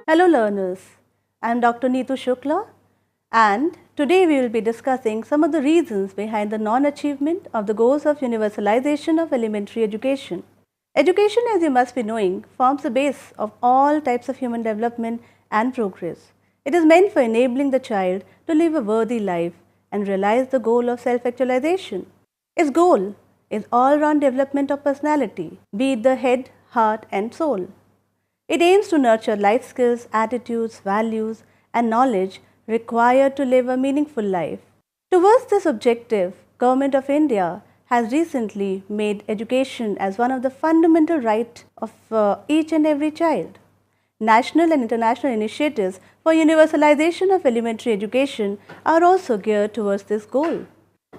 Hello learners, I am Dr. Neetu Shukla and today we will be discussing some of the reasons behind the non-achievement of the goals of universalization of elementary education. Education, as you must be knowing, forms the base of all types of human development and progress. It is meant for enabling the child to live a worthy life and realize the goal of self-actualization. Its goal is all-round development of personality, be it the head, heart and soul. It aims to nurture life skills, attitudes, values, and knowledge required to live a meaningful life. Towards this objective, Government of India has recently made education as one of the fundamental rights of each and every child. National and international initiatives for universalization of elementary education are also geared towards this goal.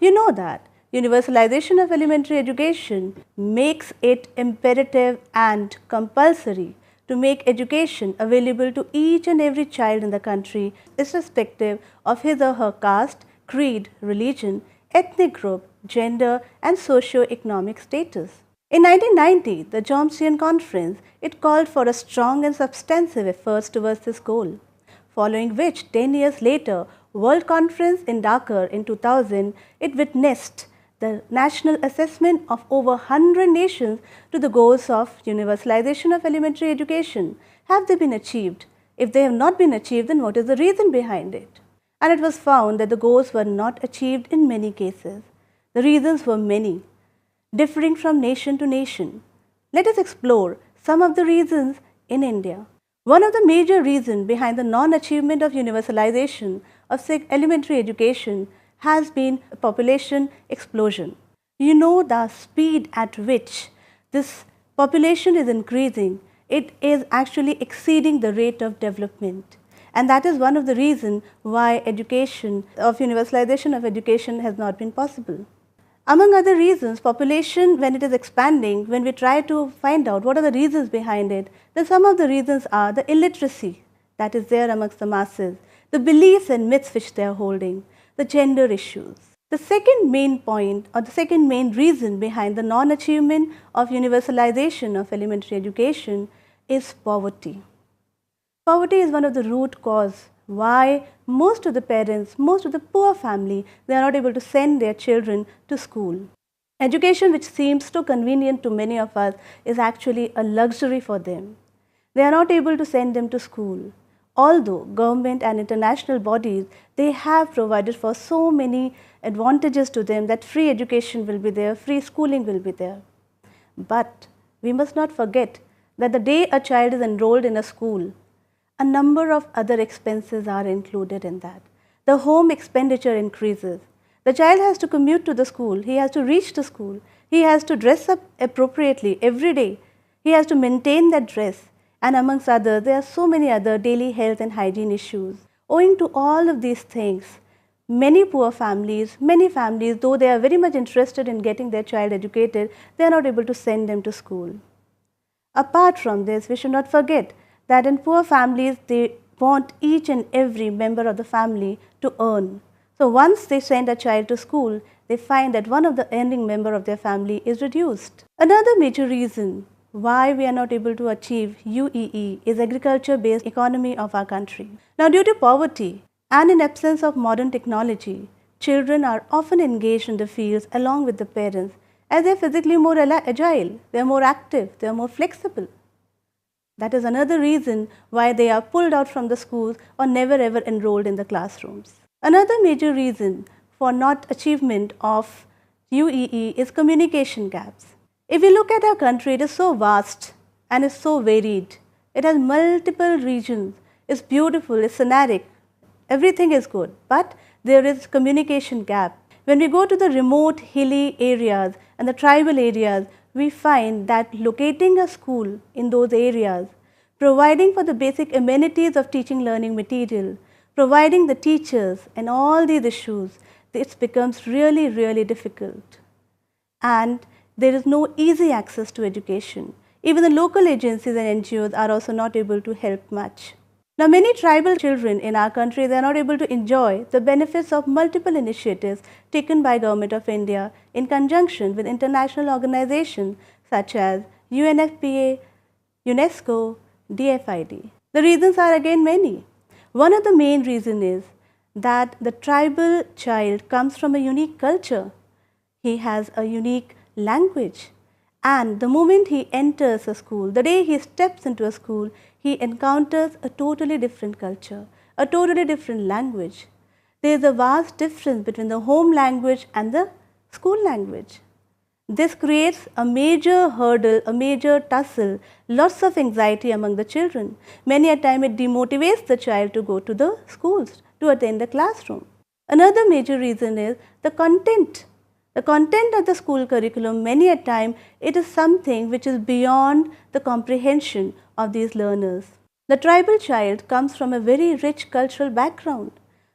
You know that universalization of elementary education makes it imperative and compulsory to make education available to each and every child in the country, irrespective of his or her caste, creed, religion, ethnic group, gender and socio-economic status. In 1990, the Chomsky Conference, it called for a strong and substantive efforts towards this goal, following which 10 years later, World Conference in Dhaka in 2000, it witnessed the national assessment of over 100 nations to the goals of universalization of elementary education. Have they been achieved? If they have not been achieved, then what is the reason behind it? And it was found that the goals were not achieved in many cases. The reasons were many, differing from nation to nation. Let us explore some of the reasons in India. One of the major reasons behind the non-achievement of universalization of elementary education has been population explosion. You know the speed at which this population is increasing, it is actually exceeding the rate of development. And that is one of the reasons why universalization of education has not been possible. Among other reasons, population, when it is expanding, when we try to find out what are the reasons behind it, then some of the reasons are the illiteracy that is there amongst the masses, the beliefs and myths which they are holding, the gender issues. The second main point or the second main reason behind the non-achievement of universalization of elementary education is poverty. Poverty is one of the root cause why most of the parents, most of the poor family, they are not able to send their children to school. Education, which seems so convenient to many of us, is actually a luxury for them. They are not able to send them to school. Although government and international bodies, they have provided for so many advantages to them that free education will be there, free schooling will be there. But we must not forget that the day a child is enrolled in a school, a number of other expenses are included in that. The home expenditure increases. The child has to commute to the school, he has to reach the school, he has to dress up appropriately every day, he has to maintain that dress. And amongst others, there are so many other daily health and hygiene issues. Owing to all of these things, many poor families, though they are very much interested in getting their child educated, they are not able to send them to school. Apart from this, we should not forget that in poor families, they want each and every member of the family to earn. So once they send a child to school, they find that one of the earning member of their family is reduced. Another major reason why we are not able to achieve UEE is agriculture-based economy of our country. Now, due to poverty and in absence of modern technology, children are often engaged in the fields along with the parents as they are physically more agile, they are more active, they are more flexible. That is another reason why they are pulled out from the schools or never ever enrolled in the classrooms. Another major reason for not achievement of UEE is communication gaps. If we look at our country, it is so vast and is so varied. It has multiple regions, it's beautiful, it's scenic, everything is good, but there is communication gap. When we go to the remote hilly areas and the tribal areas, we find that locating a school in those areas, providing for the basic amenities of teaching learning material, providing the teachers and all these issues, it becomes really difficult. And there is no easy access to education. Even the local agencies and NGOs are also not able to help much. Now, many tribal children in our country, they are not able to enjoy the benefits of multiple initiatives taken by Government of India in conjunction with international organizations such as UNFPA, UNESCO, DFID. The reasons are again many. One of the main reasons is that the tribal child comes from a unique culture. He has a unique language, and the moment he enters a school, the day he steps into a school, he encounters a totally different culture, a totally different language. There is a vast difference between the home language and the school language. This creates a major hurdle, a major tussle, lots of anxiety among the children. Many a time it demotivates the child to go to the schools, to attend the classroom. Another major reason is the content. The content of the school curriculum, many a time it is something which is beyond the comprehension of these learners. The tribal child comes from a very rich cultural background,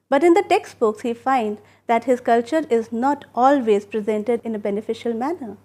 but in the textbooks he finds that his culture is not always presented in a beneficial manner.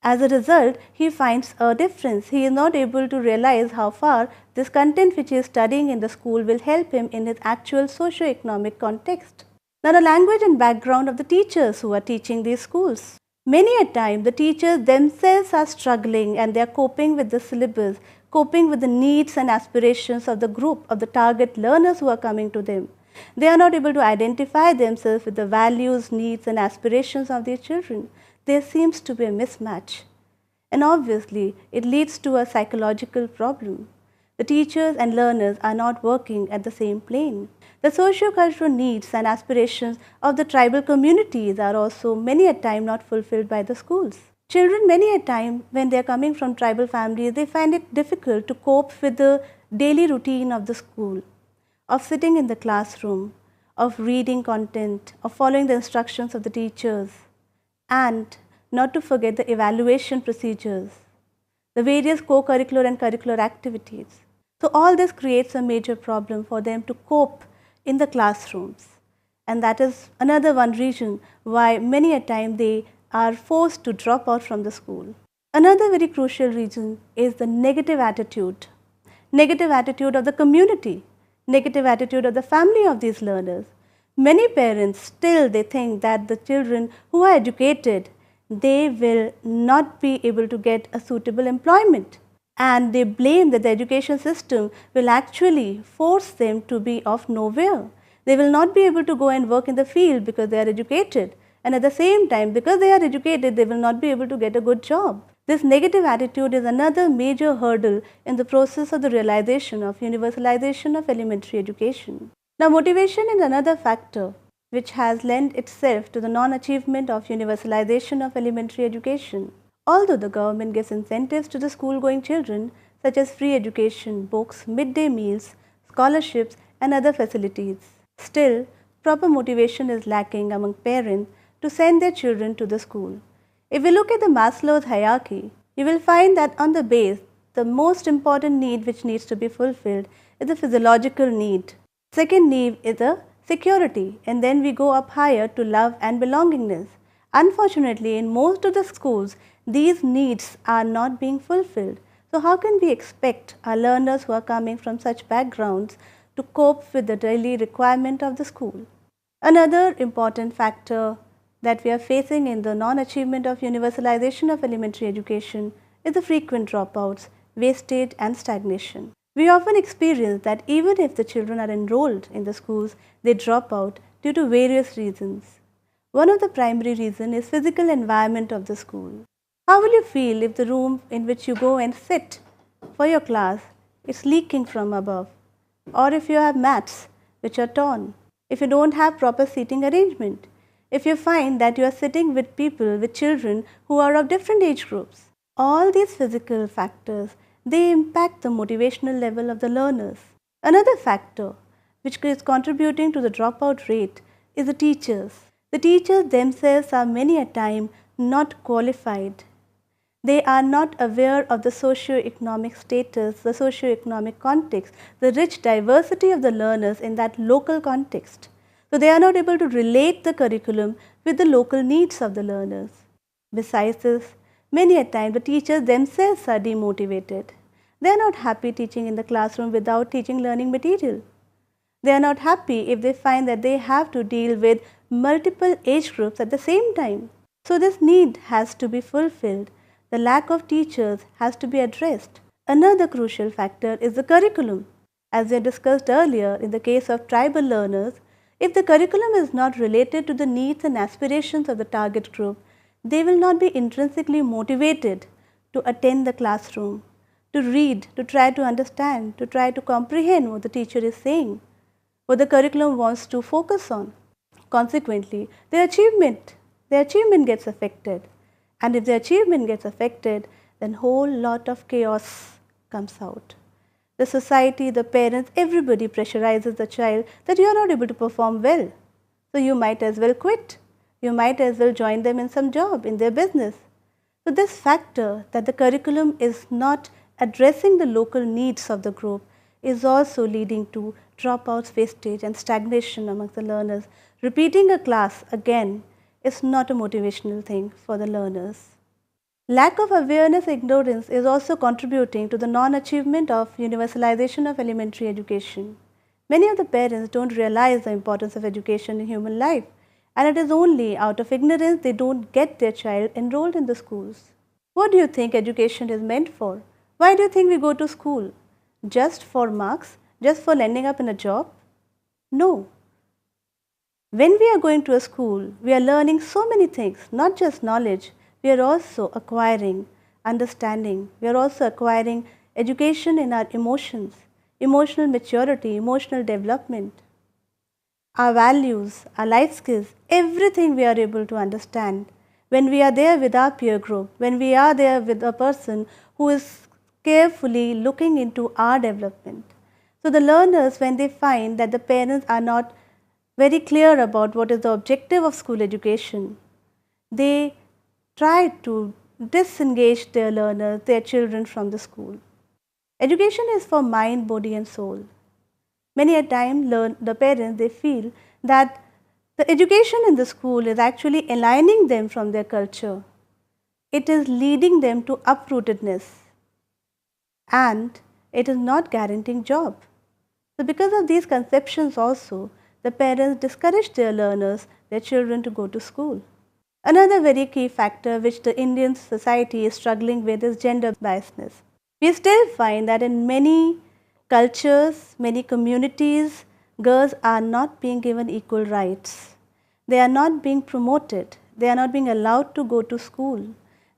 As a result, he finds a difference. He is not able to realize how far this content which he is studying in the school will help him in his actual socio-economic context. Now, the language and background of the teachers who are teaching these schools. Many a time, the teachers themselves are struggling and they are coping with the syllabus, coping with the needs and aspirations of the group, of the target learners who are coming to them. They are not able to identify themselves with the values, needs and aspirations of their children. There seems to be a mismatch. And obviously, it leads to a psychological problem. The teachers and learners are not working at the same plane. The socio-cultural needs and aspirations of the tribal communities are also many a time not fulfilled by the schools. Children many a time when they are coming from tribal families, they find it difficult to cope with the daily routine of the school, of sitting in the classroom, of reading content, of following the instructions of the teachers, and not to forget the evaluation procedures, the various co-curricular and curricular activities. So all this creates a major problem for them to cope in the classrooms, and that is another one reason why many a time they are forced to drop out from the school. Another very crucial reason is the negative attitude of the community, negative attitude of the family of these learners. Many parents still they think that the children who are educated, they will not be able to get a suitable employment, and they blame that the education system will actually force them to be of nowhere. They will not be able to go and work in the field because they are educated, and at the same time because they are educated they will not be able to get a good job. This negative attitude is another major hurdle in the process of the realization of universalization of elementary education. Now, motivation is another factor which has lent itself to the non-achievement of universalization of elementary education. Although the government gives incentives to the school-going children such as free education, books, midday meals, scholarships and other facilities, still proper motivation is lacking among parents to send their children to the school. If we look at the Maslow's hierarchy, you will find that on the base, the most important need which needs to be fulfilled is the physiological need. Second need is the security, and then we go up higher to love and belongingness. Unfortunately, in most of the schools, these needs are not being fulfilled. So how can we expect our learners who are coming from such backgrounds to cope with the daily requirement of the school? Another important factor that we are facing in the non-achievement of universalization of elementary education is the frequent dropouts, wastage and stagnation. We often experience that even if the children are enrolled in the schools, they drop out due to various reasons. One of the primary reasons is physical environment of the school. How will you feel if the room in which you go and sit for your class is leaking from above? Or if you have mats which are torn? If you don't have proper seating arrangement? If you find that you are sitting with people, with children who are of different age groups? All these physical factors, they impact the motivational level of the learners. Another factor which is contributing to the dropout rate is the teachers. The teachers themselves are many a time not qualified. They are not aware of the socio-economic status, the socio-economic context, the rich diversity of the learners in that local context. So they are not able to relate the curriculum with the local needs of the learners. Besides this, many a time the teachers themselves are demotivated. They are not happy teaching in the classroom without teaching learning material. They are not happy if they find that they have to deal with multiple age groups at the same time. So this need has to be fulfilled. The lack of teachers has to be addressed. Another crucial factor is the curriculum. As we discussed earlier, in the case of tribal learners, if the curriculum is not related to the needs and aspirations of the target group, they will not be intrinsically motivated to attend the classroom, to read, to try to understand, to try to comprehend what the teacher is saying, what the curriculum wants to focus on. Consequently, their achievement gets affected. And if the achievement gets affected, then whole lot of chaos comes out. The society, the parents, everybody pressurizes the child that you are not able to perform well. So you might as well quit. You might as well join them in some job, in their business. So this factor that the curriculum is not addressing the local needs of the group is also leading to dropouts, wastage and stagnation amongst the learners. Repeating a class again is not a motivational thing for the learners. Lack of awareness, ignorance is also contributing to the non-achievement of universalization of elementary education. Many of the parents don't realize the importance of education in human life, and it is only out of ignorance they don't get their child enrolled in the schools. What do you think education is meant for? Why do you think we go to school? Just for marks? Just for ending up in a job? No. When we are going to a school, we are learning so many things, not just knowledge. We are also acquiring understanding. We are also acquiring education in our emotions, emotional maturity, emotional development, our values, our life skills, everything we are able to understand when we are there with our peer group, when we are there with a person who is carefully looking into our development. So the learners, when they find that the parents are not very clear about what is the objective of school education, they try to disengage their learners, their children from the school. Education is for mind, body and soul. Many a time the parents, they feel that the education in the school is actually aligning them from their culture. It is leading them to uprootedness and it is not guaranteeing job. So because of these conceptions also, the parents discourage their learners, their children to go to school. Another very key factor which the Indian society is struggling with is gender biasness. We still find that in many cultures, many communities, girls are not being given equal rights. They are not being promoted. They are not being allowed to go to school.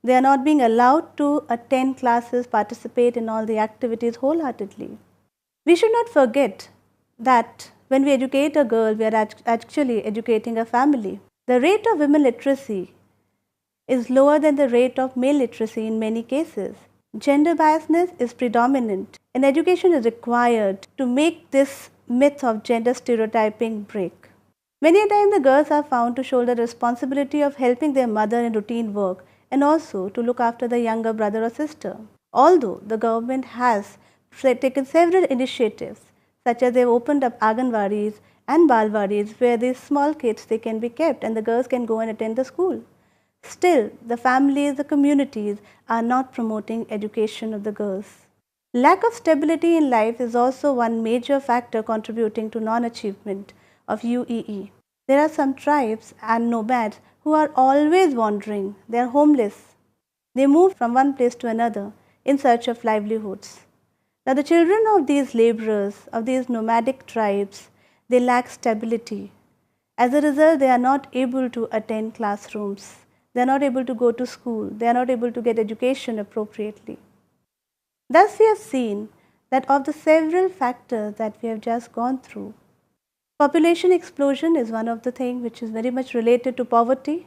They are not being allowed to attend classes, participate in all the activities wholeheartedly. We should not forget that when we educate a girl, we are actually educating a family. The rate of women literacy is lower than the rate of male literacy in many cases. Gender biasness is predominant and education is required to make this myth of gender stereotyping break. Many a time the girls are found to shoulder the responsibility of helping their mother in routine work and also to look after the younger brother or sister. Although the government has taken several initiatives, such as they have opened up Anganwadis and Balwadis where these small kids they can be kept and the girls can go and attend the school. Still, the families, the communities are not promoting education of the girls. Lack of stability in life is also one major factor contributing to non-achievement of UEE. There are some tribes and nomads who are always wandering. They are homeless. They move from one place to another in search of livelihoods. Now the children of these laborers, of these nomadic tribes, they lack stability. As a result, they are not able to attend classrooms. They are not able to go to school. They are not able to get education appropriately. Thus, we have seen that of the several factors that we have just gone through, population explosion is one of the things which is very much related to poverty.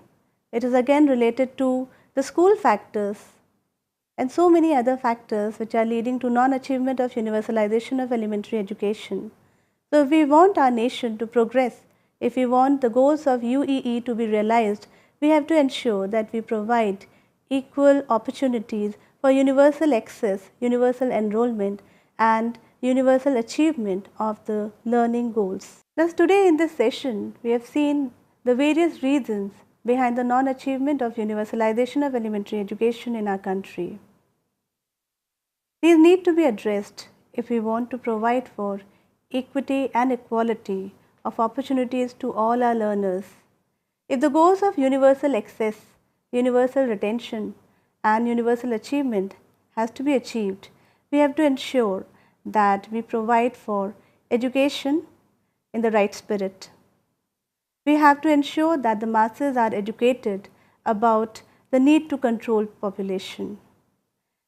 It is again related to the school factors and so many other factors which are leading to non-achievement of universalization of elementary education. So, if we want our nation to progress, if we want the goals of UEE to be realized, we have to ensure that we provide equal opportunities for universal access, universal enrollment and universal achievement of the learning goals. Thus, today in this session, we have seen the various reasons behind the non-achievement of universalization of elementary education in our country. These need to be addressed if we want to provide for equity and equality of opportunities to all our learners. If the goals of universal access, universal retention and universal achievement has to be achieved, we have to ensure that we provide for education in the right spirit. We have to ensure that the masses are educated about the need to control population.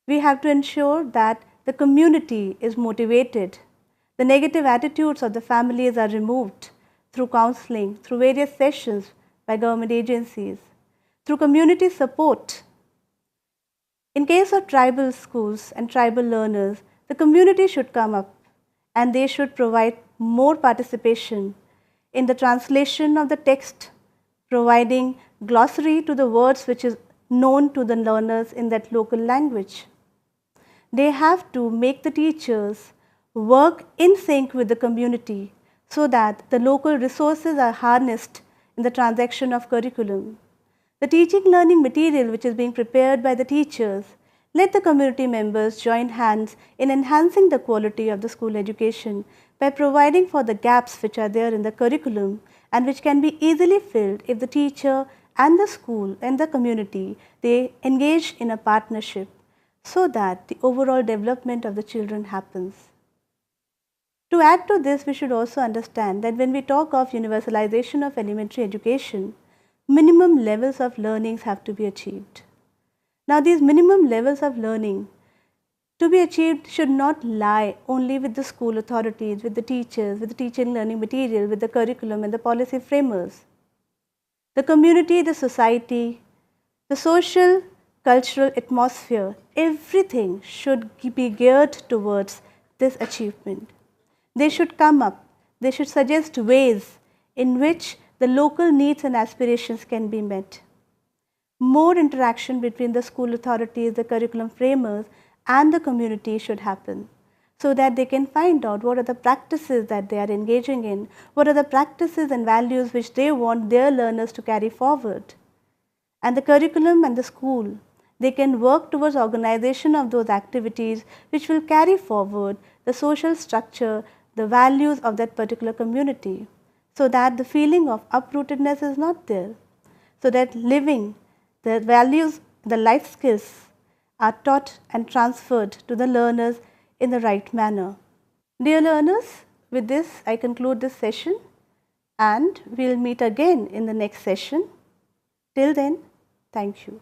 We have to ensure that the community is motivated. The negative attitudes of the families are removed through counseling, through various sessions by government agencies, through community support. In case of tribal schools and tribal learners, the community should come up and they should provide more participation in the translation of the text, providing glossary to the words which is known to the learners in that local language. They have to make the teachers work in sync with the community so that the local resources are harnessed in the transaction of curriculum. The teaching learning material which is being prepared by the teachers, let the community members join hands in enhancing the quality of the school education by providing for the gaps which are there in the curriculum and which can be easily filled if the teacher and the school and the community, they engage in a partnership so that the overall development of the children happens. To add to this, we should also understand that when we talk of universalization of elementary education, minimum levels of learnings have to be achieved. Now, these minimum levels of learning to be achieved should not lie only with the school authorities, with the teachers, with the teaching learning material, with the curriculum and the policy framers. The community, the society, the social, cultural atmosphere, everything should be geared towards this achievement. They should come up, they should suggest ways in which the local needs and aspirations can be met. More interaction between the school authorities, the curriculum framers and the community should happen so that they can find out what are the practices that they are engaging in, what are the practices and values which they want their learners to carry forward. And the curriculum and the school, they can work towards organization of those activities which will carry forward the social structure, the values of that particular community, so that the feeling of uprootedness is not there, so that living, the values, the life skills are taught and transferred to the learners in the right manner. Dear learners, with this I conclude this session and we will meet again in the next session. Till then, thank you.